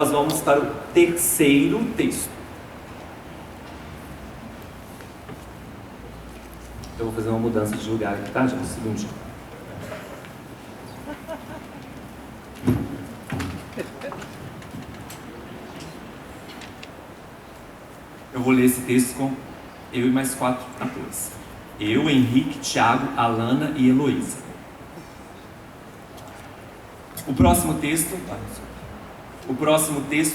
Nós vamos para o terceiro texto. Eu vou fazer uma mudança de lugar aqui, tá? Já um segundinho. Eu vou ler esse texto com eu e mais 4 atores. Eu, Henrique, Thiago, Alana e Heloísa. O próximo texto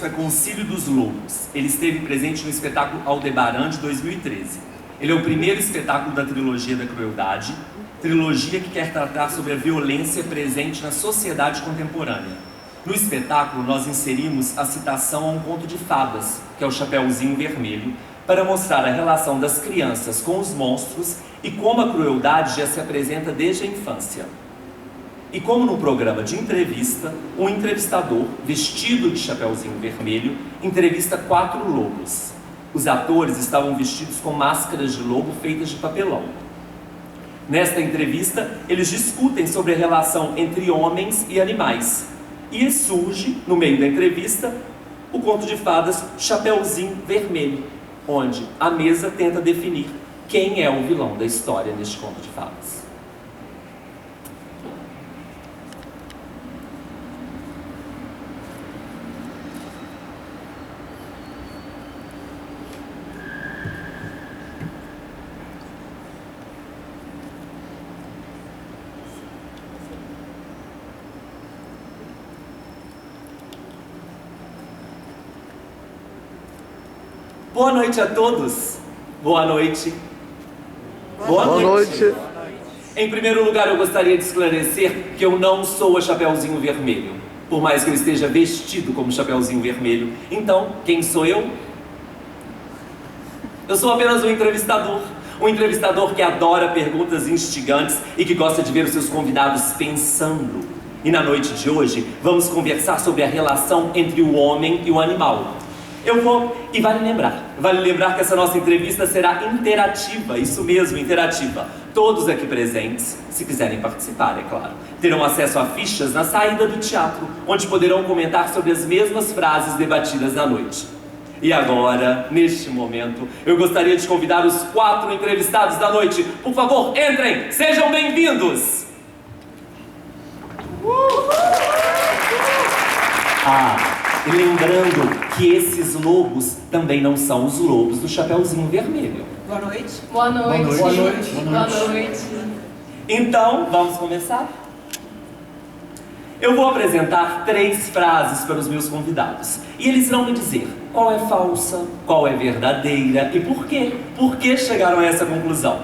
é Concílio dos Lobos. Ele esteve presente no espetáculo Aldebaran de 2013. Ele é o primeiro espetáculo da trilogia da crueldade, trilogia que quer tratar sobre a violência presente na sociedade contemporânea. No espetáculo, nós inserimos a citação a um conto de fadas, que é o Chapeuzinho Vermelho, para mostrar a relação das crianças com os monstros e como a crueldade já se apresenta desde a infância. E como no programa de entrevista, um entrevistador, vestido de Chapeuzinho Vermelho, entrevista 4 lobos. Os atores estavam vestidos com máscaras de lobo feitas de papelão. Nesta entrevista, eles discutem sobre a relação entre homens e animais. E surge, no meio da entrevista, o conto de fadas Chapeuzinho Vermelho, onde a mesa tenta definir quem é o vilão da história neste conto de fadas. Boa noite a todos. Boa noite. Boa noite. Em primeiro lugar, eu gostaria de esclarecer que eu não sou a Chapeuzinho Vermelho, por mais que eu esteja vestido como Chapeuzinho Vermelho. Então, quem sou eu? Eu sou apenas um entrevistador que adora perguntas instigantes e que gosta de ver os seus convidados pensando. E na noite de hoje, vamos conversar sobre a relação entre o homem e o animal. E vale lembrar que essa nossa entrevista será interativa, isso mesmo, interativa. Todos aqui presentes, se quiserem participar, é claro, terão acesso a fichas na saída do teatro, onde poderão comentar sobre as mesmas frases debatidas na noite. E agora, neste momento, eu gostaria de convidar os 4 entrevistados da noite. Por favor, entrem, sejam bem-vindos! E lembrando que esses lobos também não são os lobos do Chapeuzinho Vermelho. Boa noite. Boa noite. Boa noite. Boa noite. Então, vamos começar? Eu vou apresentar 3 frases para os meus convidados. E eles vão me dizer qual é falsa, qual é verdadeira e por quê. Por que chegaram a essa conclusão?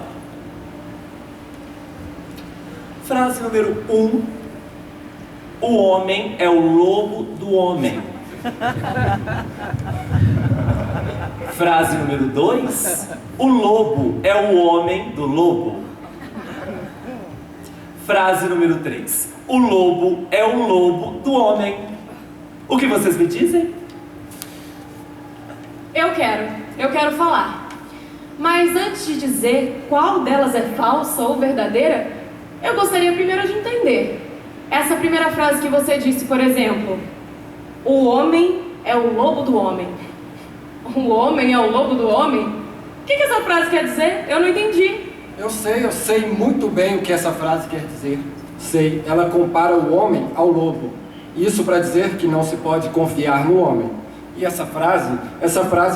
Frase número 1. O homem é o lobo do homem. Frase número 2. O lobo é o homem do lobo. Frase número 3. O lobo é o lobo do homem. O que vocês me dizem? Eu quero falar. Mas antes de dizer qual delas é falsa ou verdadeira, eu gostaria primeiro de entender. Essa primeira frase que você disse, por exemplo, o homem é o lobo do homem. O homem é o lobo do homem? O que essa frase quer dizer? Eu não entendi. Eu sei muito bem o que essa frase quer dizer. Sei, ela compara o homem ao lobo. Isso para dizer que não se pode confiar no homem. E essa frase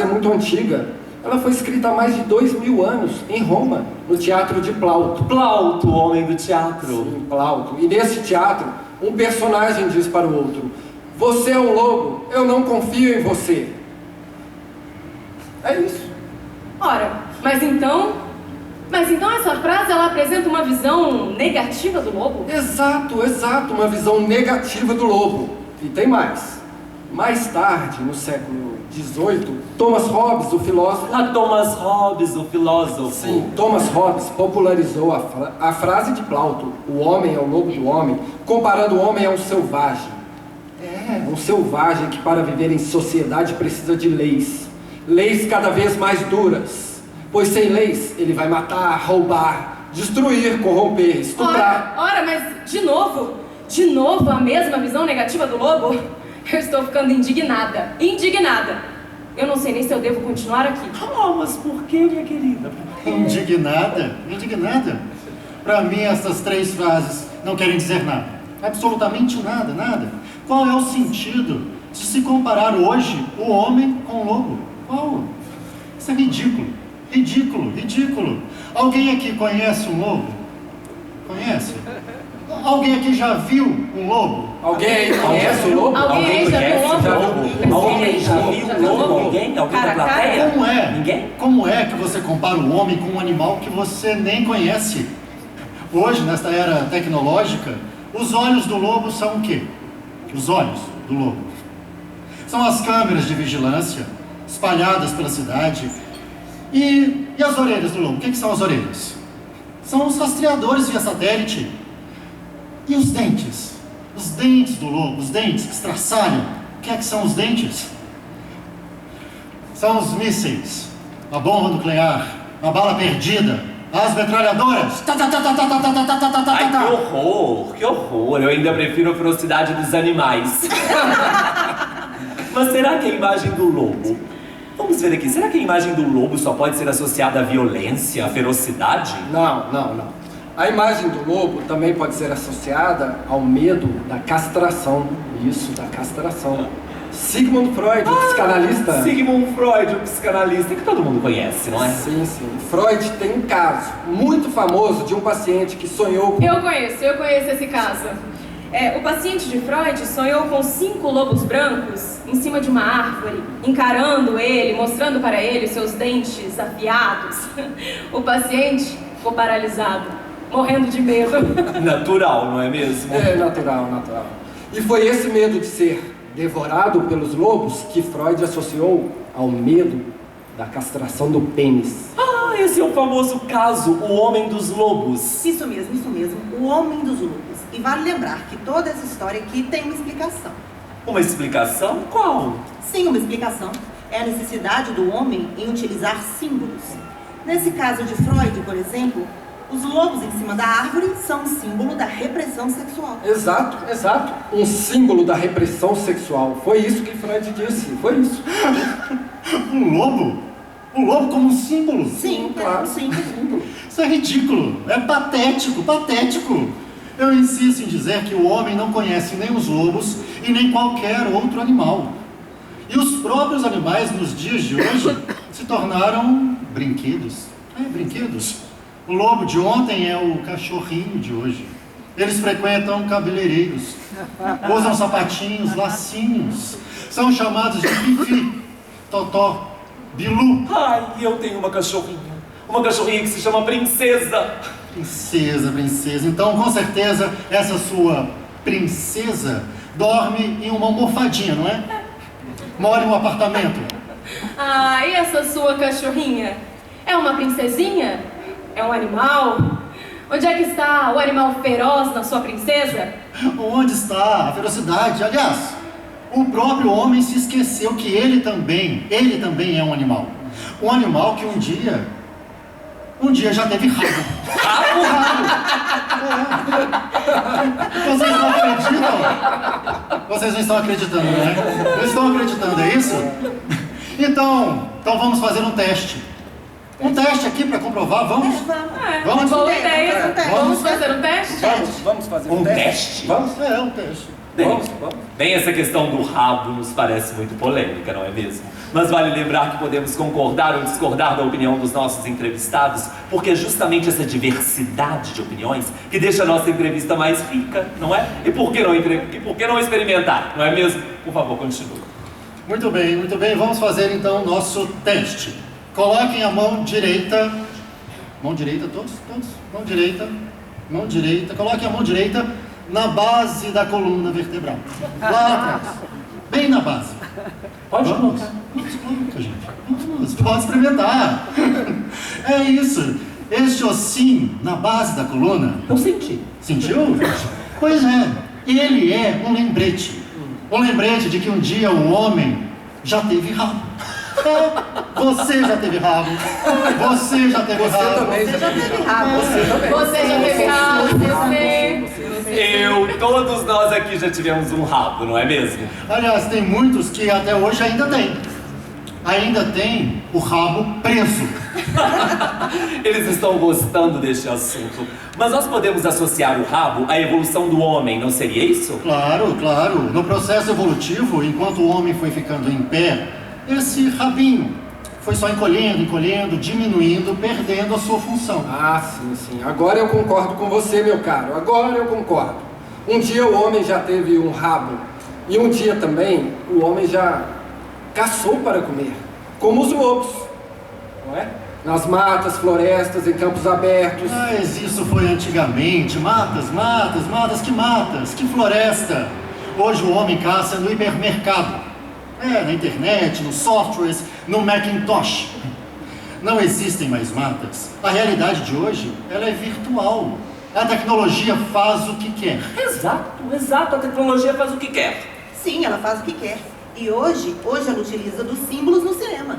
é muito antiga. Ela foi escrita há mais de 2000 anos, em Roma, no teatro de Plauto. Plauto, o homem do teatro. Sim, Plauto. E nesse teatro, um personagem diz para o outro: você é um lobo, eu não confio em você. É isso. Ora, mas então essa frase ela apresenta uma visão negativa do lobo? Exato, uma visão negativa do lobo. E tem mais. Mais tarde, no século XVIII, Thomas Hobbes, o filósofo... Thomas Hobbes, o filósofo. Sim, Thomas Hobbes popularizou a frase de Plauto, o homem é o lobo do homem, comparando o homem a um selvagem. Um selvagem que para viver em sociedade precisa de leis. Leis cada vez mais duras. Pois sem leis, ele vai matar, roubar, destruir, corromper, estuprar. Ora, mas de novo a mesma visão negativa do lobo? Eu estou ficando indignada. Indignada. Eu não sei nem se eu devo continuar aqui. Ah, mas por que, minha querida? Indignada? Indignada? Para mim, essas 3 frases não querem dizer nada. Absolutamente nada, nada. Qual é o sentido de se comparar hoje o homem com o lobo? Qual? Isso é ridículo. Ridículo, ridículo. Alguém aqui conhece um lobo? Conhece? Alguém aqui já viu um lobo? Alguém aí conhece o lobo? Alguém já viu um lobo? Alguém já viu um lobo? Alguém? Alguém da plateia? Como é? Ninguém? Como é que você compara o homem com um animal que você nem conhece? Hoje, nesta era tecnológica, os olhos do lobo são o quê? Os olhos do lobo são as câmeras de vigilância espalhadas pela cidade. E as orelhas do lobo? O que são as orelhas? São os rastreadores via satélite. E os dentes? Os dentes do lobo, os dentes que estraçalham. O que são os dentes? São os mísseis, a bomba nuclear, a bala perdida, as metralhadoras. Ai, que horror, que horror. Eu ainda prefiro a ferocidade dos animais. Mas será que a imagem do lobo... Vamos ver aqui, será que a imagem do lobo só pode ser associada à violência, à ferocidade? Não. A imagem do lobo também pode ser associada ao medo da castração. Isso, da castração. Sigmund Freud, o psicanalista. Sigmund Freud, o psicanalista, que todo mundo conhece, não é? Sim. Freud tem um caso muito famoso de um paciente que sonhou com... Eu conheço esse caso. O paciente de Freud sonhou com 5 lobos brancos em cima de uma árvore, encarando ele, mostrando para ele os seus dentes afiados. O paciente ficou paralisado, morrendo de medo. Natural, não é mesmo? É, natural. E foi esse medo de ser devorado pelos lobos que Freud associou ao medo da castração do pênis. Ah, esse é o famoso caso, o homem dos lobos. Isso mesmo, o homem dos lobos. E vale lembrar que toda essa história aqui tem uma explicação. Uma explicação? Qual? Sim, uma explicação. É a necessidade do homem em utilizar símbolos. Nesse caso de Freud, por exemplo, os lobos em cima da árvore são um símbolo da repressão sexual. Exato. Um símbolo da repressão sexual. Foi isso que Freud disse, foi isso. Um lobo? Um lobo como um símbolo? Sim, claro. sim. Isso é ridículo, é patético. Eu insisto em dizer que o homem não conhece nem os lobos e nem qualquer outro animal. E os próprios animais nos dias de hoje se tornaram brinquedos. Brinquedos. O lobo de ontem é o cachorrinho de hoje. Eles frequentam cabeleireiros, usam sapatinhos, lacinhos, são chamados de Fifi, Totó, Bilu. Ai, eu tenho uma cachorrinha. Uma cachorrinha que se chama Princesa. Princesa. Então, com certeza, essa sua princesa dorme em uma almofadinha, não é? Mora em um apartamento. Ah, e essa sua cachorrinha? É uma princesinha? É um animal? Onde é que está o animal feroz na sua princesa? Onde está a ferocidade? Aliás, o próprio homem se esqueceu que ele também é um animal. Um animal que um dia já teve rabo. Vocês não acreditam? Vocês não estão acreditando, né? Não estão acreditando, é isso? Então vamos fazer um teste. Um teste aqui para comprovar, vamos? Vamos, boa ideia. Vamos Vamos fazer um teste? Vamos fazer Um teste? Vamos? Um teste. Vamos. Bem, essa questão do rabo nos parece muito polêmica, não é mesmo? Mas vale lembrar que podemos concordar ou discordar da opinião dos nossos entrevistados, porque é justamente essa diversidade de opiniões que deixa a nossa entrevista mais rica, não é? E por que não experimentar, não é mesmo? Por favor, continue. Muito bem. Vamos fazer então o nosso teste. Coloquem a mão direita. Mão direita, todos? Mão direita. Coloquem a mão direita na base da coluna vertebral. Lá atrás. Bem na base. Pode colocar, gente. Vamos, pode experimentar. É isso. Este ossinho na base da coluna. Eu senti. Sentiu? Pois é. Ele é um lembrete. Um lembrete de que um dia o homem já teve rabo. Você já teve rabo. Você já teve Você rabo. também Você já teve rabo. Você também. Você já teve rabo, Todos nós aqui já tivemos um rabo, não é mesmo? Aliás, tem muitos que até hoje ainda tem. Ainda tem o rabo preso. Eles estão gostando deste assunto. Mas nós podemos associar o rabo à evolução do homem, não seria isso? Claro, claro. No processo evolutivo, enquanto o homem foi ficando em pé, esse rabinho foi só encolhendo, encolhendo, diminuindo, perdendo a sua função. Ah, sim, sim. Agora eu concordo com você, meu caro. Agora eu concordo. Um dia o homem já teve um rabo. E um dia também o homem já caçou para comer. Como os lobos. Não é? Nas matas, florestas, em campos abertos. Mas isso foi antigamente. Matas, matas, matas, que floresta. Hoje o homem caça no hipermercado. Na internet, nos softwares, no Macintosh. Não existem mais matas. A realidade de hoje, ela é virtual. A tecnologia faz o que quer. Exato, a tecnologia faz o que quer. Sim, ela faz o que quer. E hoje ela utiliza dos símbolos no cinema.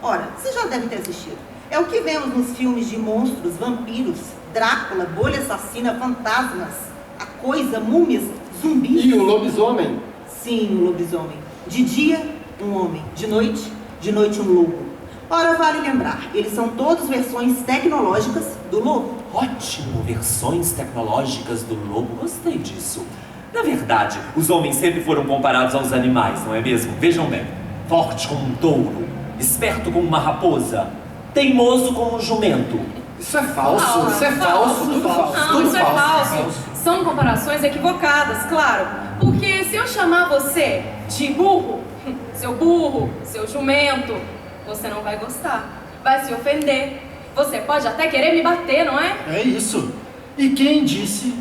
Ora, você já deve ter assistido. É o que vemos nos filmes de monstros, vampiros, Drácula, bolha assassina, fantasmas, a coisa, múmias, zumbis. E o lobisomem. Sim, o lobisomem. De dia, um homem. De noite, um lobo. Ora, vale lembrar, eles são todos versões tecnológicas do lobo. Ótimo, versões tecnológicas do lobo, gostei disso. Na verdade, os homens sempre foram comparados aos animais, não é mesmo? Vejam bem, forte como um touro, esperto como uma raposa, teimoso como um jumento. Isso é falso, isso é falso, tudo falso. Não, tudo isso é falso. São comparações equivocadas, claro. Porque se eu chamar você de burro, seu jumento, você não vai gostar, vai se ofender. Você pode até querer me bater, não é? É isso. E quem disse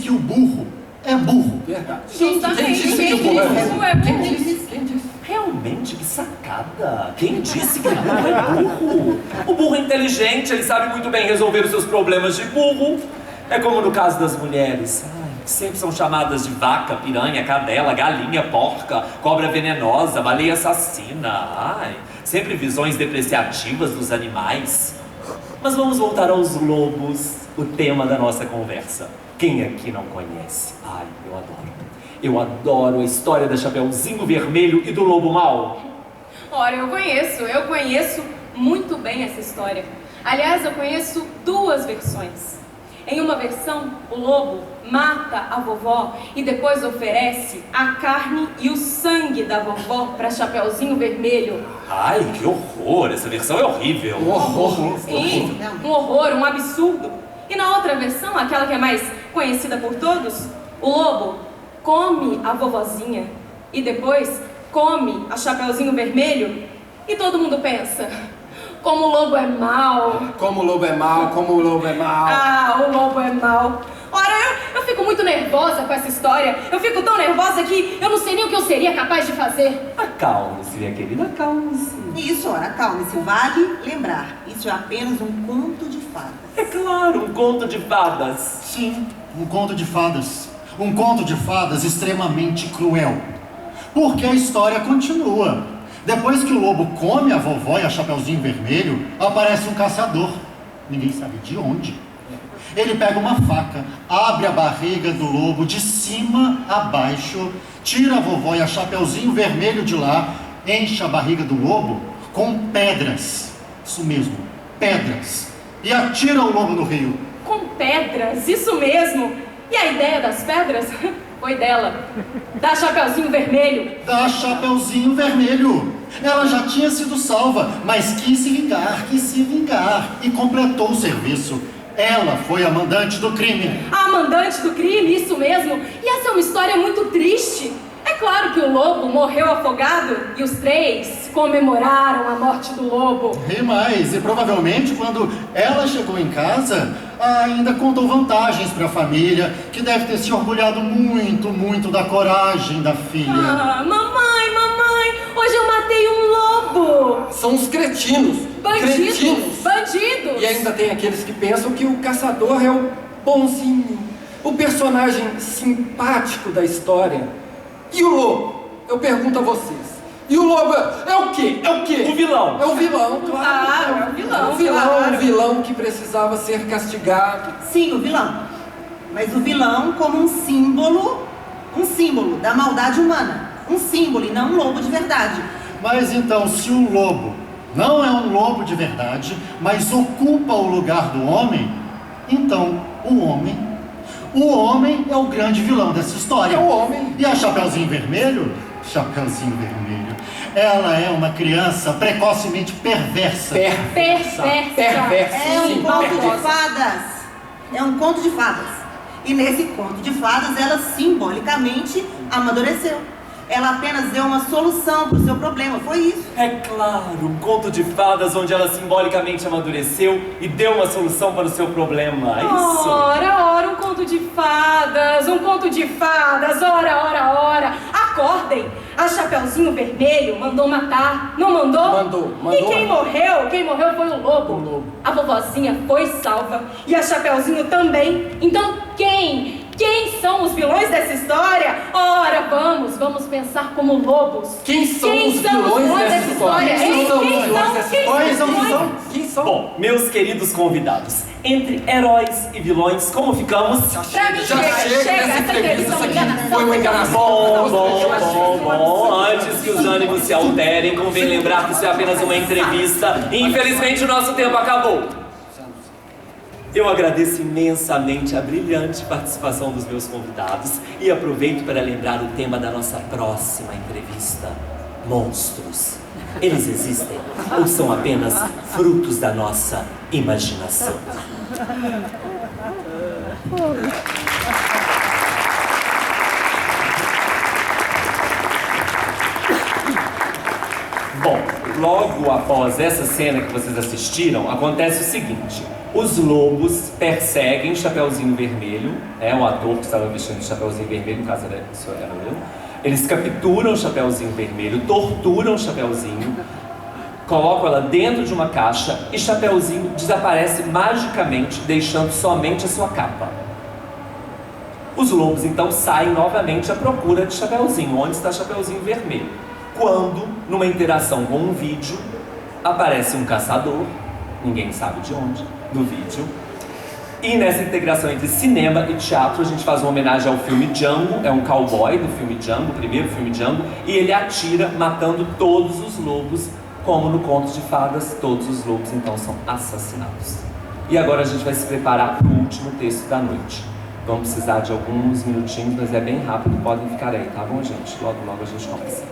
que o burro é burro? Verdade. Justamente. Quem disse que o burro é burro? é Quem burro? disse? Quem disse? Realmente, que sacada! Quem disse que o burro é burro? O burro é inteligente, ele sabe muito bem resolver os seus problemas de burro. É como no caso das mulheres. Que sempre são chamadas de vaca, piranha, cadela, galinha, porca, cobra venenosa, baleia assassina. Sempre visões depreciativas dos animais. Mas vamos voltar aos lobos, o tema da nossa conversa. Quem aqui não conhece? Eu adoro a história da Chapeuzinho Vermelho e do Lobo Mau. Ora, eu conheço muito bem essa história. Aliás, eu conheço duas versões. Em uma versão, o lobo mata a vovó e depois oferece a carne e o sangue da vovó para Chapeuzinho Vermelho. Ai, que horror! Essa versão é horrível. Um horror. Sim, um horror, um absurdo. E na outra versão, aquela que é mais conhecida por todos, o lobo come a vovozinha e depois come a Chapeuzinho Vermelho e todo mundo pensa: como o lobo é mau. Como o lobo é mau, como o lobo é mau. Ah, o lobo é mau. Ora, eu fico muito nervosa com essa história. Eu fico tão nervosa que eu não sei nem o que eu seria capaz de fazer. Acalme-se, minha querida, acalme-se. Isso, ora, calme-se. Vale lembrar, isso é apenas um conto de fadas. É claro, um conto de fadas. Sim, um conto de fadas. Um conto de fadas extremamente cruel. Porque a história continua. Depois que o lobo come a vovó e a Chapeuzinho Vermelho, aparece um caçador. Ninguém sabe de onde. Ele pega uma faca, abre a barriga do lobo de cima a baixo, tira a vovó e a Chapeuzinho Vermelho de lá, enche a barriga do lobo com pedras. Isso mesmo, pedras. E atira o lobo no rio. Com pedras, isso mesmo. E a ideia das pedras foi dela, da Chapeuzinho Vermelho. Da Chapeuzinho Vermelho. Ela já tinha sido salva, mas quis se vingar e completou o serviço. Ela foi a mandante do crime. A mandante do crime, isso mesmo. E essa é uma história muito triste. É claro que o lobo morreu afogado e os três comemoraram a morte do lobo. E mais, e provavelmente quando ela chegou em casa, ainda contou vantagens para a família, que deve ter se orgulhado muito, muito da coragem da filha. Ah, mamãe, hoje eu matei um lobo. São os cretinos. Cretinos. Bandidos. E ainda tem aqueles que pensam que o caçador é o bonzinho, o personagem simpático da história. E o lobo? Eu pergunto a vocês, E o lobo é o quê? É o quê? O vilão. É o vilão, claro. Ah, é o vilão, O vilão, claro. o vilão que precisava ser castigado. Sim, o vilão. Mas o vilão como um símbolo da maldade humana. Um símbolo e não um lobo de verdade. Mas então, se o lobo não é um lobo de verdade, mas ocupa o lugar do homem, então o homem é o grande vilão dessa história. É o homem. E a Chapeuzinho Vermelho, ela é uma criança precocemente perversa. Perversa. É um Sim, conto de perversa. fadas. É um conto de fadas. E nesse conto de fadas, ela simbolicamente amadureceu. Ela apenas deu uma solução para o seu problema, foi isso. É claro, um conto de fadas onde ela simbolicamente amadureceu e deu uma solução para o seu problema. É isso. Ora, um conto de fadas, ora. Acordem! A Chapeuzinho Vermelho mandou matar, não mandou? Mandou. E quem morreu foi o lobo. O lobo. A vovozinha foi salva e a Chapeuzinho também. Então quem são os vilões dessa história? Ora, vamos pensar como lobos. Quem são os vilões dessa história? Quem são os vilões dessa história? Quem são? Bom, meus queridos convidados, entre heróis e vilões, como ficamos? Pra mim Já chega dessa entrevista, isso aqui foi uma enganação. Bom, antes que os ânimos se alterem, convém lembrar que isso é apenas uma entrevista e infelizmente o nosso tempo acabou. Eu agradeço imensamente a brilhante participação dos meus convidados e aproveito para lembrar o tema da nossa próxima entrevista: monstros. Eles existem ou são apenas frutos da nossa imaginação? Bom, logo após essa cena que vocês assistiram, acontece o seguinte: os lobos perseguem Chapeuzinho Vermelho, o ator que estava vestindo Chapeuzinho Vermelho, no caso era eu. Eles capturam Chapeuzinho Vermelho, torturam Chapeuzinho, colocam ela dentro de uma caixa e Chapeuzinho desaparece magicamente, deixando somente a sua capa. Os lobos então saem novamente à procura de Chapeuzinho. Onde está Chapeuzinho Vermelho? Quando, numa interação com um vídeo, aparece um caçador, ninguém sabe de onde, do vídeo. E nessa integração entre cinema e teatro, a gente faz uma homenagem ao filme Django. É um cowboy do filme Django, o primeiro filme Django, e ele atira, matando todos os lobos, como no conto de fadas, todos os lobos então são assassinados. E agora a gente vai se preparar para o último texto da noite. Vamos precisar de alguns minutinhos, mas é bem rápido, podem ficar aí, tá bom, gente? Logo a gente começa.